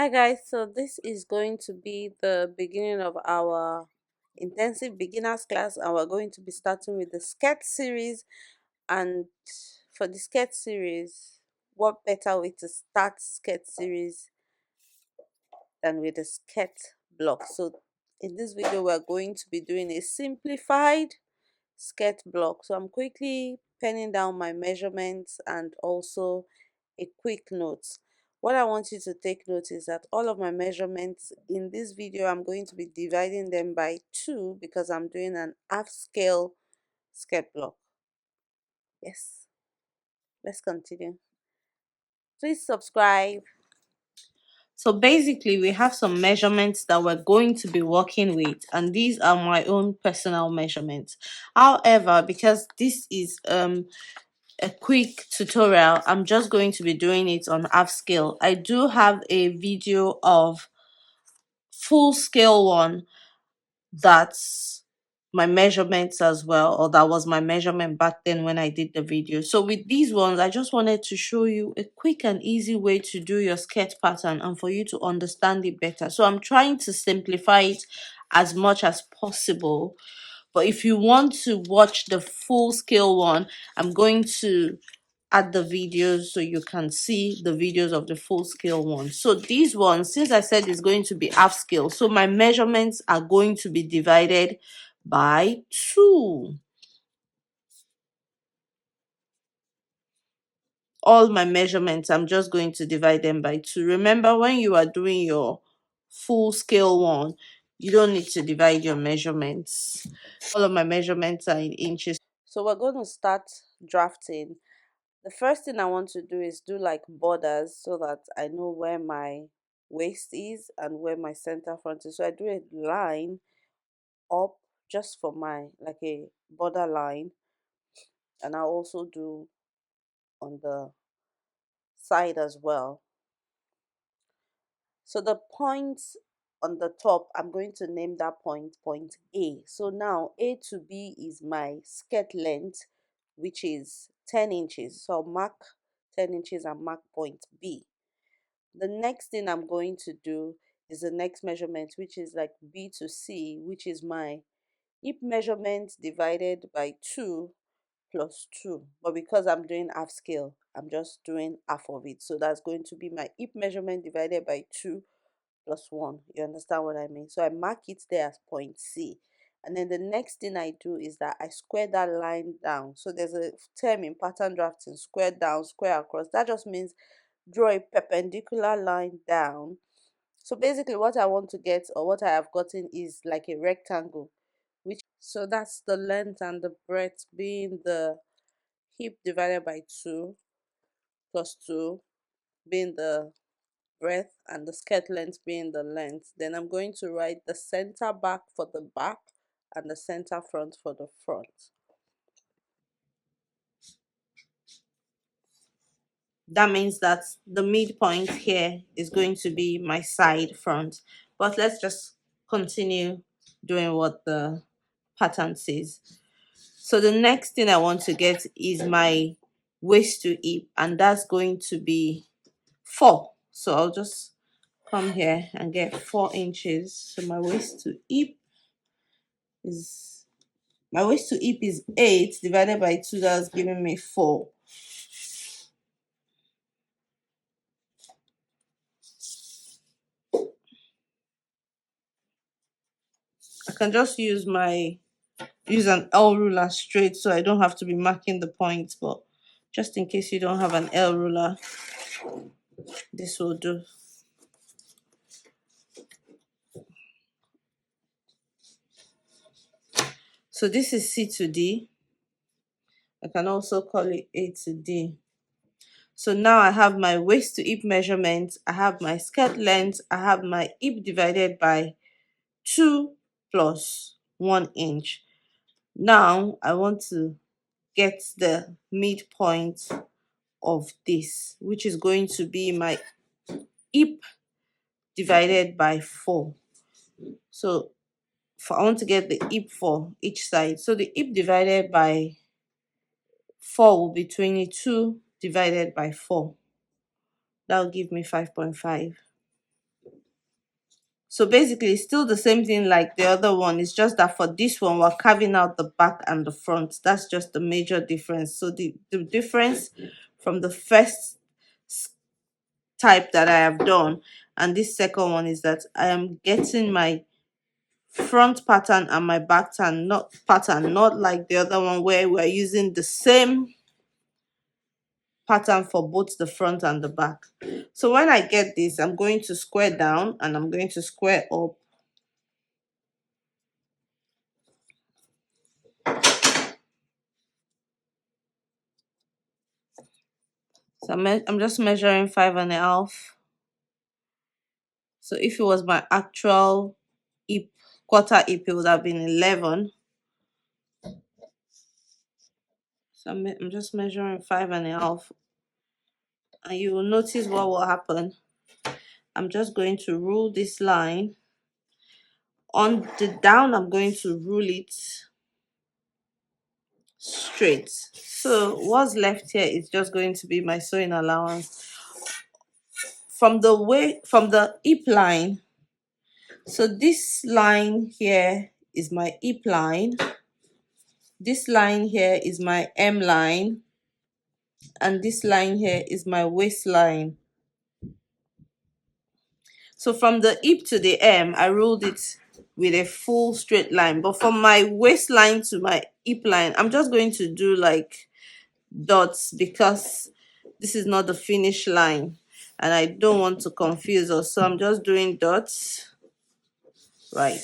Hi guys, so this is going to be the beginning of our intensive beginners class, and we're going to be starting with the skirt series. And for the skirt series, what better way to start skirt series than with a skirt block? So in this video we're going to be doing a simplified skirt block. So I'm quickly penning down my measurements and also a quick note. What I want you to take note is that all of my measurements in this video, I'm going to be dividing them by 2 because I'm doing an half scale skirt block. Yes, let's continue. Please subscribe. So basically, we have some measurements that we're going to be working with, and these are my own personal measurements. However, because this is a quick tutorial, I'm just going to be doing it on half scale. I do have a video of full scale one that's my measurements as well, or that was my measurement back then when I did the video. So with these ones, I just wanted to show you a quick and easy way to do your skirt pattern and for you to understand it better. So I'm trying to simplify it as much as possible, but if you want to watch the full scale one, I'm going to add the videos so you can see the videos of the full scale one. So these ones, since I said it's going to be half scale, so my measurements are going to be divided by 2. All my measurements, I'm just going to divide them by 2. Remember, when you are doing your full scale one, you don't need to divide your measurements. All of my measurements are in inches. So we're going to start drafting. The first thing I want to do is do like borders so that I know where my waist is and where my center front is. So I do a line up just for my, like a border line, and I also do on the side as well. So the points on the top, I'm going to name that point A. So now A to B is my skirt length, which is 10 inches. So I'll mark 10 inches and mark point B. The next thing I'm going to do is the next measurement, which is like B to C, which is my hip measurement divided by 2 plus 2. But because I'm doing half scale, I'm just doing half of it. So that's going to be my hip measurement divided by 2 plus 1. You understand what I mean? So I mark it there as point C. And then the next thing I do is that I square that line down. So there's a term in pattern drafting: square down, square across. That just means draw a perpendicular line down. So basically what I want to get, or what I have gotten, is like a rectangle, which, so that's the length and the breadth being the hip divided by 2 plus 2 being the breadth, and the skirt length being the length. Then I'm going to write the center back for the back and the center front for the front. That means that the midpoint here is going to be my side front. But let's just continue doing what the pattern says. So the next thing I want to get is my waist to hip, and that's going to be 4. So I'll just come here and get 4 inches. So my waist to hip is, my waist to hip is 8 divided by 2, that's giving me 4. I can just use an L ruler straight, so I don't have to be marking the points, but just in case you don't have an L ruler, this will do. So this is C to D. I can also call it A to D. So now I have my waist to hip measurement, I have my skirt length, I have my hip divided by 2 plus 1 inch. Now I want to get the midpoint of this, which is going to be my hip divided by 4. So I want to get the hip for each side. So the hip divided by 4 will be 22 divided by 4. That will give me 5.5. So basically it's still the same thing like the other one. It's just that for this one we're carving out the back and the front. That's just the major difference. So the difference from the first type that I have done and this second one is that I am getting my front pattern and my back pattern, not like the other one where we're using the same pattern for both the front and the back. So when I get this, I'm going to square down and I'm going to square up. So I'm just measuring 5.5. So if it was my actual hip, quarter hip, it would have been 11. So I'm just measuring 5.5. And you will notice what will happen. I'm just going to rule this line. On the down, I'm going to rule it straight. So what's left here is just going to be my sewing allowance. From the hip line, so this line here is my hip line. This line here is my M line. And this line here is my waistline. So from the hip to the M, I ruled it with a full straight line. But from my waistline to my hip line, I'm just going to do like dots because this is not the finish line and I don't want to confuse us. So I'm just doing dots. Right.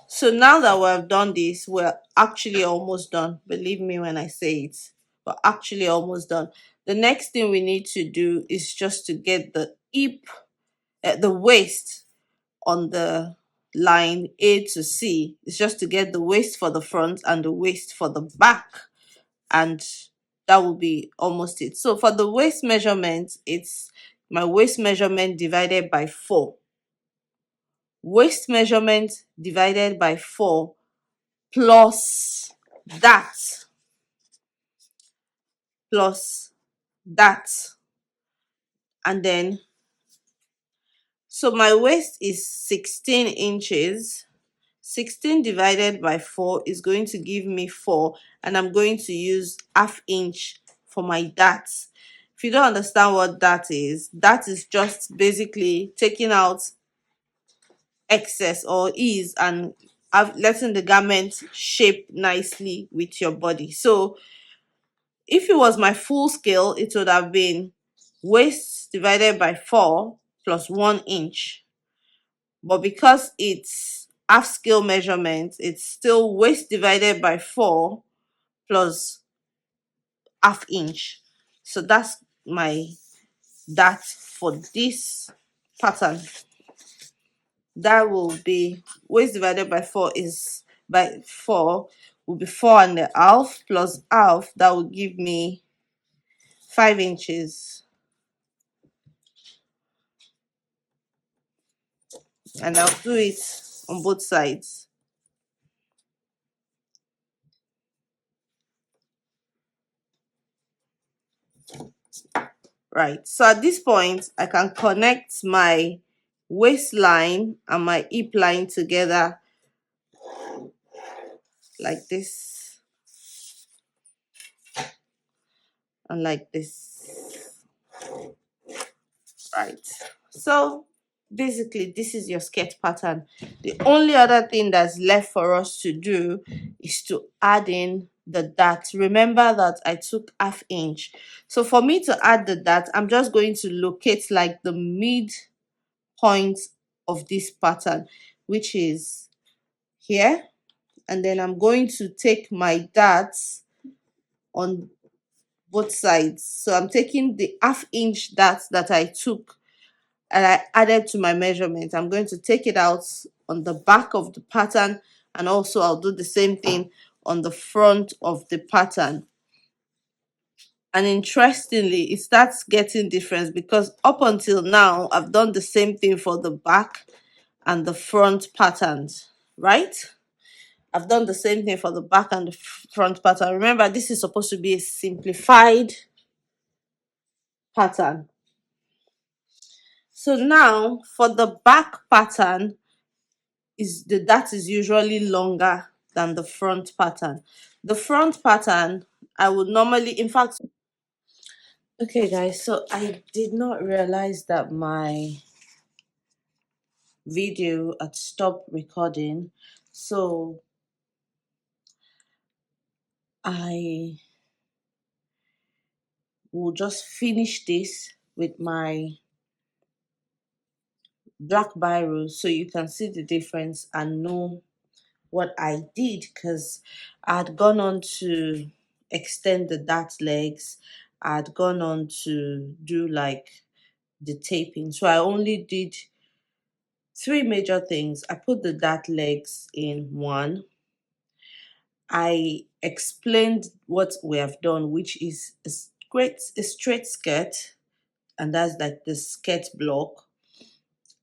So now that we've done this, we're actually almost done. Believe me when I say it. We're actually almost done. The next thing we need to do is just to get the hip, the waist on the line A to C. It's just to get the waist for the front and the waist for the back. And that will be almost it. So for the waist measurement, it's my waist measurement divided by 4. Waist measurement divided by 4 plus that plus that, and then so my waist is 16 inches. 16 divided by 4 is going to give me 4, and I'm going to use ½ inch for my dart. If you don't understand what that is just basically taking out excess or ease and letting the garment shape nicely with your body. So if it was my full scale, it would have been waist divided by 4 plus 1 inch. But because it's half scale measurement, it's still waist divided by 4 plus ½ inch. So that's my dart for this pattern. That will be waist divided by 4 is by 4 will be 4.5 plus half. That will give me 5 inches. And I'll do it on both sides. Right, so at this point I can connect my waistline and my hip line together like this and like this. Right, so basically this is your skirt pattern. The only other thing that's left for us to do is to add in the dart. Remember that I took ½ inch. So for me to add the dart, I'm just going to locate like the mid point of this pattern, which is here, and then I'm going to take my darts on both sides. So I'm taking the ½ inch dart that I took and I added to my measurement. I'm going to take it out on the back of the pattern, and also I'll do the same thing on the front of the pattern. And interestingly, it starts getting different because up until now I've done the same thing for the back and the front patterns, right? I've done the same thing for the back and the front pattern. Remember, this is supposed to be a simplified pattern. So now for the back pattern, that is usually longer than the front pattern. The front pattern, I would normally, in fact, okay guys, so I did not realize that my video had stopped recording. So I will just finish this with my black biro so you can see the difference and know what I did, because I had gone on to extend the dart legs. I had gone on to do like the taping. So I only did three major things. I put the dart legs in one. I explained what we have done, which is a straight skirt, and that's like the skirt block.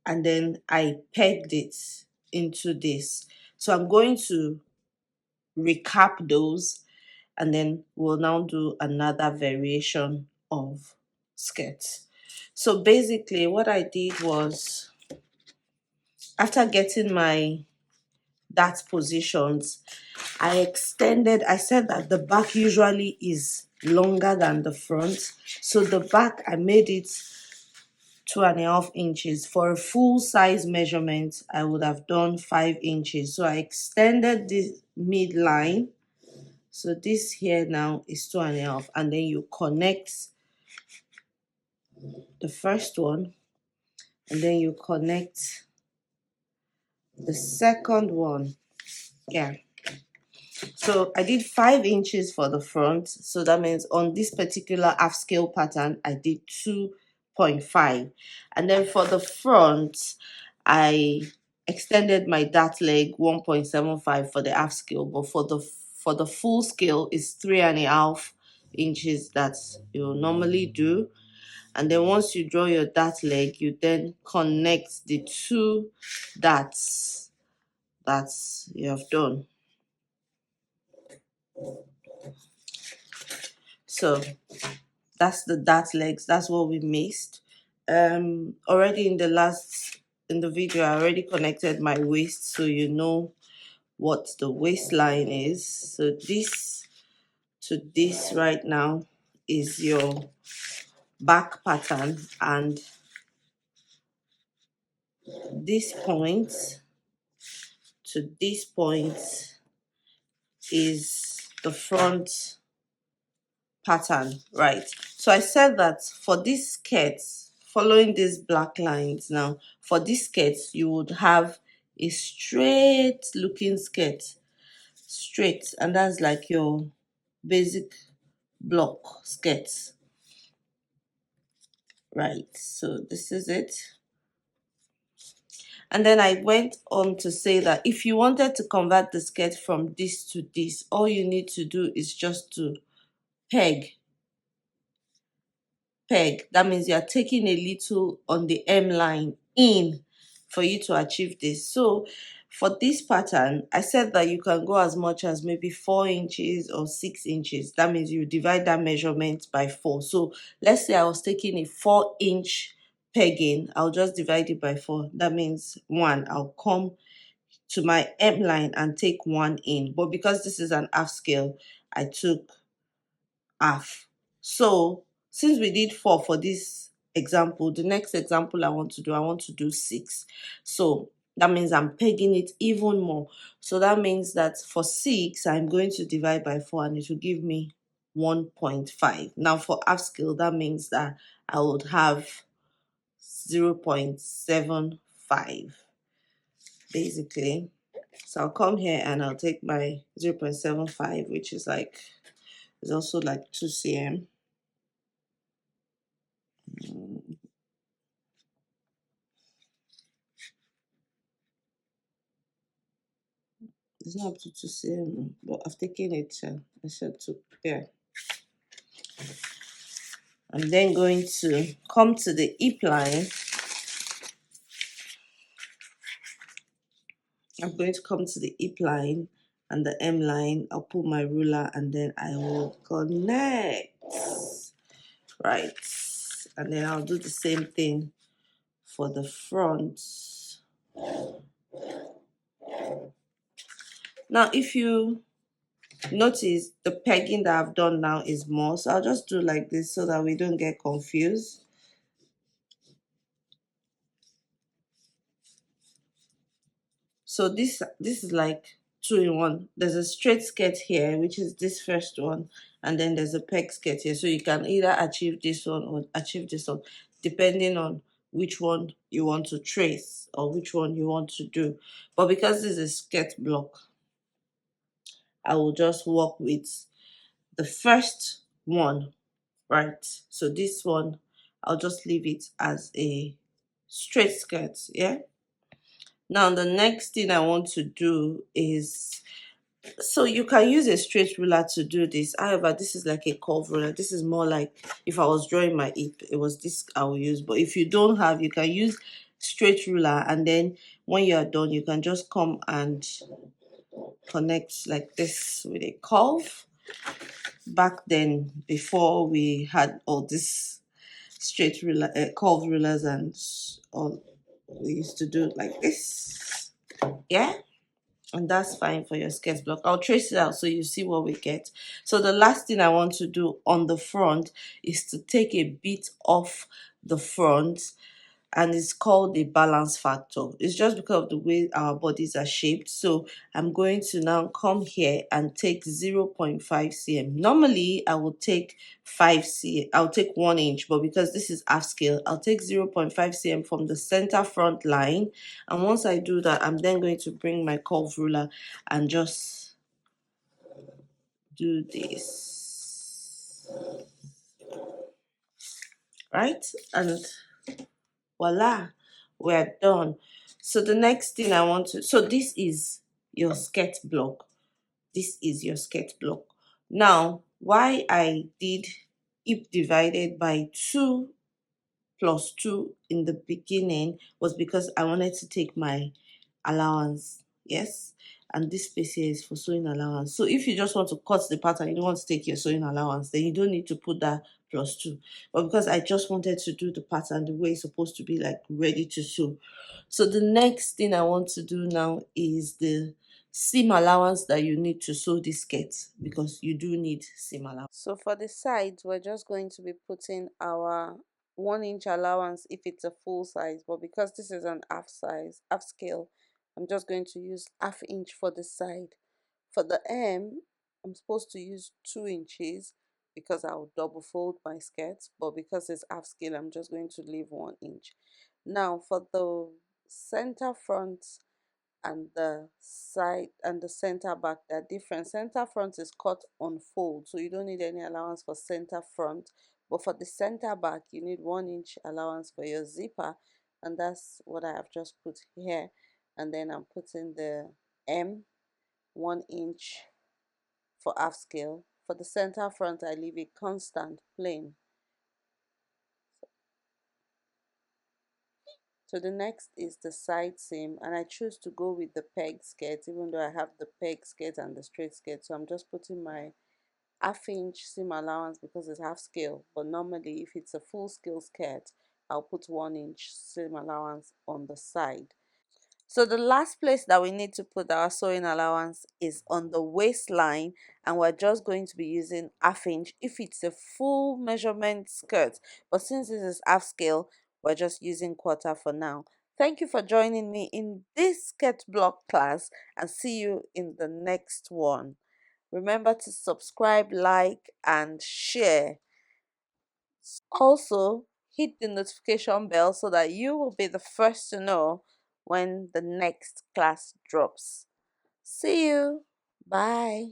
And then I pegged it into this. So I'm going to recap those, and then we'll now do another variation of skirts. So basically what I did was, after getting my dart positions, I said that the back usually is longer than the front. So the back, I made it 2.5 inches. For a full size measurement, I would have done 5 inches. So I extended the midline. So this here now is 2.5, and then you connect the first one, and then you connect the second one. Yeah. So I did 5 inches for the front. So that means on this particular half scale pattern, I did 2.5. And then for the front, I extended my dart leg 1.75 for the half scale, but for the full scale is 3.5 inches that you normally do. And then once you draw your dart leg, you then connect the two darts that you have done. So that's the dart legs. That's what we missed. Already in the video, I already connected my waist, so you know what the waistline is. So this to this right now is your back pattern, and this point to this point is the front pattern, right? So I said that for this skirt, following these black lines now, for this skirt, you would have a straight looking skirt, straight, and that's like your basic block skirt, right? So this is it. And then I went on to say that if you wanted to convert the skirt from this to this, all you need to do is just to peg. That means you are taking a little on the M line in for you to achieve this. So for this pattern, I said that you can go as much as maybe 4 inches or 6 inches. That means you divide that measurement by 4. So let's say I was taking a 4-inch pegging, I'll just divide it by 4. That means 1. I'll come to my M line and take 1 in. But because this is an half scale, I took half. So since we did 4 for this example, the next example I want to do 6. So that means I'm pegging it even more. So that means that for 6, I'm going to divide by 4, and it will give me 1.5. Now for half scale, that means that I would have 0.75 basically. So I'll come here and I'll take my 0.75, which is like, it's also like 2 cm. It's not up to 2 cm, but I've taken it. I said to there. I'm then going to come to the hip line. I'm going to come to the hip line and the M line. I'll put my ruler and then I will connect. Right. And then I'll do the same thing for the front. Now if you notice, the pegging that I've done now is more, so I'll just do like this so that we don't get confused. So this is like two in one. There's a straight skirt here, which is this first one, and then there's a peg skirt here. So you can either achieve this one or achieve this one, depending on which one you want to trace or which one you want to do. But because this is skirt block, I will just work with the first one, right? So this one, I'll just leave it as a straight skirt, yeah? Now the next thing I want to do is, so you can use a straight ruler to do this. However, this is like a curve ruler. This is more like if I was drawing my hip, it was this I will use. But if you don't have, you can use straight ruler, and then when you are done, you can just come and connect like this with a curve. Back then, before we had all this straight ruler, curve rulers, and all, we used to do it like this, yeah, and that's fine for your sketch block. I'll trace it out so you see what we get. So the last thing I want to do on the front is to take a bit off the front, and it's called the balance factor. It's just because of the way our bodies are shaped. So I'm going to now come here and take 0.5 cm. Normally I will take 5 cm, I'll take 1 inch, but because this is half scale, I'll take 0.5 cm from the center front line. And once I do that, I'm then going to bring my curve ruler and just do this, right? And voila, we're done. So the next thing I want to, so this is your skirt block. This is your skirt block. Now, why I did hip divided by 2 plus 2 in the beginning was because I wanted to take my allowance, yes, and this space here is for sewing allowance. So if you just want to cut the pattern, you don't want to take your sewing allowance, then you don't need to put that plus 2. But because I just wanted to do the pattern the way it's supposed to be, like ready to sew, so the next thing I want to do now is the seam allowance that you need to sew this skirt, because you do need seam allowance. So for the sides, we're just going to be putting our 1 inch allowance if it's a full size, but because this is an half size, half scale, I'm just going to use half inch for the side. For the hem, I'm supposed to use 2 inches because I'll double fold my skirt, but because it's half scale, I'm just going to leave 1 inch. Now for the center front and the side and the center back, they're different. Center front is cut on fold, so you don't need any allowance for center front, but for the center back you need 1 inch allowance for your zipper, and that's what I have just put here. And then I'm putting the M 1 inch for half scale. For the center front I leave it constant plain. So the next is the side seam, and I choose to go with the peg skirt even though I have the peg skirt and the straight skirt. So I'm just putting my half-inch seam allowance because it's half scale, but normally if it's a full scale skirt, I'll put 1 inch seam allowance on the side. So the last place that we need to put our sewing allowance is on the waistline, and we're just going to be using half inch if it's a full measurement skirt, but since this is half scale, we're just using quarter for now. Thank you for joining me in this skirt block class, and see you in the next one. Remember to subscribe, like, and share. Also, hit the notification bell so that you will be the first to know when the next class drops. See you. Bye.